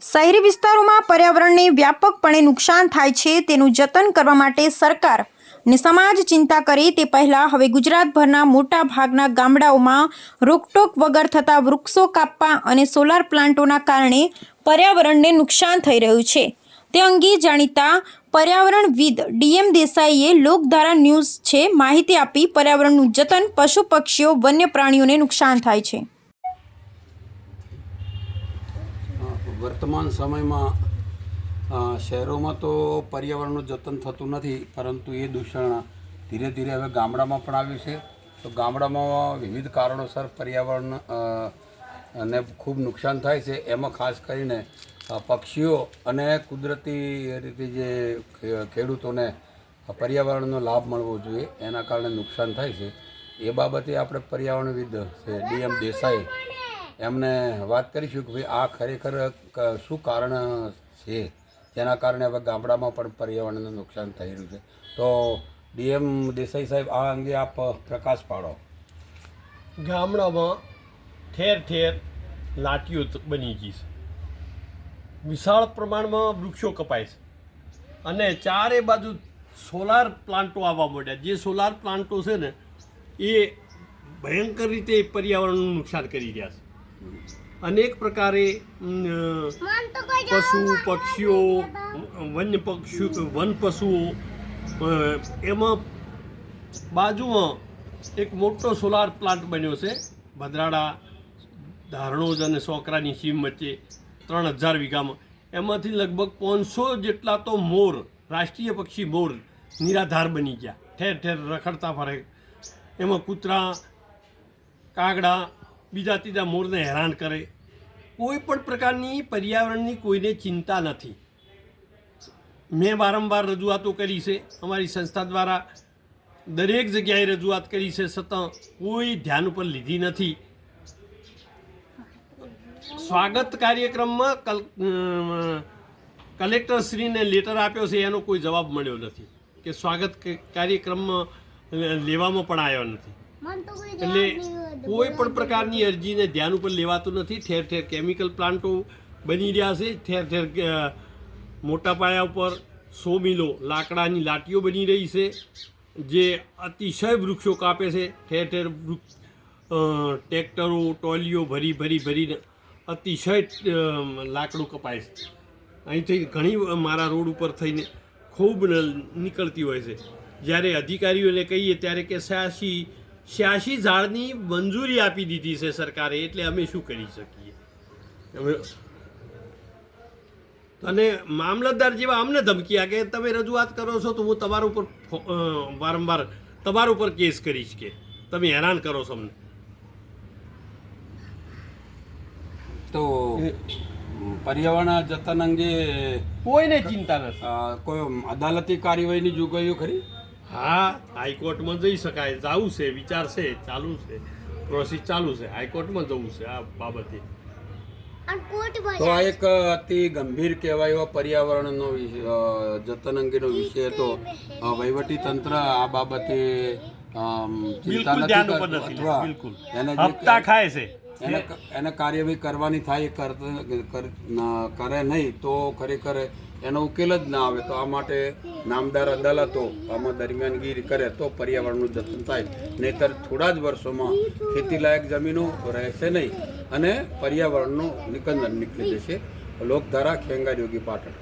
શહેરી વિસ્તારોમાં પર્યાવરણને વ્યાપકપણે નુકસાન થાય છે તેનું જતન કરવા માટે સરકાર અને સમાજ ચિંતા કરે તે પહેલાં હવે ગુજરાતભરના મોટા ભાગના ગામડાઓમાં રોકટોક વગર થતા વૃક્ષો કાપવા અને સોલાર પ્લાન્ટોના કારણે પર્યાવરણને નુકસાન થઈ રહ્યું છે તે અંગે જાણીતા પર્યાવરણવિદ ડીએમ દેસાઈએ લોકધારા ન્યૂઝ છે માહિતી આપી પર્યાવરણનું જતન પશુ પક્ષીઓ વન્ય પ્રાણીઓને નુકસાન થાય છે। वर्तमान समय में शहरों में तो पर्यावरण जतन थतुं नथी, परंतु ये दूषण धीरे धीरे हवे गामडामां पण आव्युं छे। तो गामडामां विविध कारणोसर पर्यावरण ने खूब नुकसान थाय छे। एमां खास करीने पक्षीओ अने कुदरती रीते जे खेडूतोने पर्यावरणनो लाभ मळवो जोईए एना कारणे नुकसान थाय छे। ए बाबते आपणे पर्यावरणविद डीएम देसाई एमने बात करीशुं कि भाई आ खरेखर शुं कारण छे जेना कारणे हवे गामडामां पण पर्यावरणने नुकसान थई रह्युं छे। तो डीएम देसाई साहेब आ अंगे आप प्रकाश पाडो। गामडामां ठेर ठेर लाटीओ बनी गई छे, विशाळ प्रमाणमां वृक्षो कपाय छे अने चारे बाजू सोलार प्लांटो आववा मांड्या। जे सोलार प्लांटो छे ने ए भयंकर रीते पर्यावरणनुं नुकसान करी रह्या छे। अनेक प्रकारे पशु पक्षीओ वन पशुओ एमां बाजुमां एक मोटो सोलार प्लांट बन्यो छे भद्राड़ा धारणोज अने सोकरानी सीम वच्चे 3000 वीघामां। एमांथी लगभग 500 जेटला तो मोर राष्ट्रीय पक्षी मोर निराधार बनी गया, ठेर ठेर रखड़ता फरे। एमां कूतरा कागड़ा बीजा तीजा मोर ने हैरान करे। कोईपण प्रकारनी पर्यावरणनी कोईने चिंता नहीं। मैं वारंवार रजूआतो करी है, अमारी संस्था द्वारा दरेक जग्याए रजूआत करी है, छतां कोई ध्यान पर लीधी नहीं। स्वागत कार्यक्रम में कलेक्टर ने लेटर आप्यो छे, एनो कोई जवाब मळ्यो नहीं कि स्वागत कार्यक्रम में लेवामां पण आव्यो नहीं। એટલે કોઈ પણ પ્રકારની અરજીને ધ્યાન ઉપર લેવાતું નથી। ઠેર ઠેર કેમિકલ પ્લાન્ટો બની રહ્યા છે, ઠેર ઠેર મોટા પાયા ઉપર 100 મિલો લાકડાની લાટીઓ બની રહી છે જે અતિશય વૃક્ષો કાપે છે। ઠેર ઠેર ટ્રેક્ટરો ટોલીઓ ભરીને અતિશય લાકડું કપાય છે। અહીંથી ઘણી મારા રોડ ઉપર થઈને ખૂબ નીકળતી હોય છે। જ્યારે અધિકારીઓને કહીએ ત્યારે કે 86 ઝાડની મંજૂરી આપી દીધી છે સરકારે, એટલે અમે શું કરી શકીએ। અને મામલતદાર જેવા અમને ધમકી કે તમે રજૂઆત કરો છો તો હું તમારા ઉપર વારંવાર તમારા ઉપર કેસ કરીશ કે તમે હેરાન કરો છો અમને। તો पर्यावरण जतन अंगे કોઈને ચિંતા નથી। कोई अदालती कार्यवाही जोगवाईओ खरी? हाँ, हाईकोर्ट में जई शकाय, जावुं छे, विचार छे, चालू छे, प्रोसेस चालू छे, हाईकोर्ट में जवुं छे आ बाबते। तो आ एक अति गंभीर कहेवाय एवा पर्यावरणनो जतन अंगेनो विषय तो वहीवटी तंत्र आ बाबते चिंता बिल्कुल नथी अथवा बिल्कुल एने हप्ता खाय छे એને કાર્યવાહી કરવાની થાય કરે નહીં તો ખરેખર એનો ઉકેલ જ ના આવે। તો આ માટે નામદાર અદાલતો આમાં દરમિયાનગીરી કરે તો પર્યાવરણનું જતન થાય, નહીંતર થોડા જ વર્ષોમાં ખેતીલાયક જમીનો રહેશે નહીં અને પર્યાવરણનું નિકંદન નીકળી જશે। લોકધારા ખેંગાર યોગી પાટણ।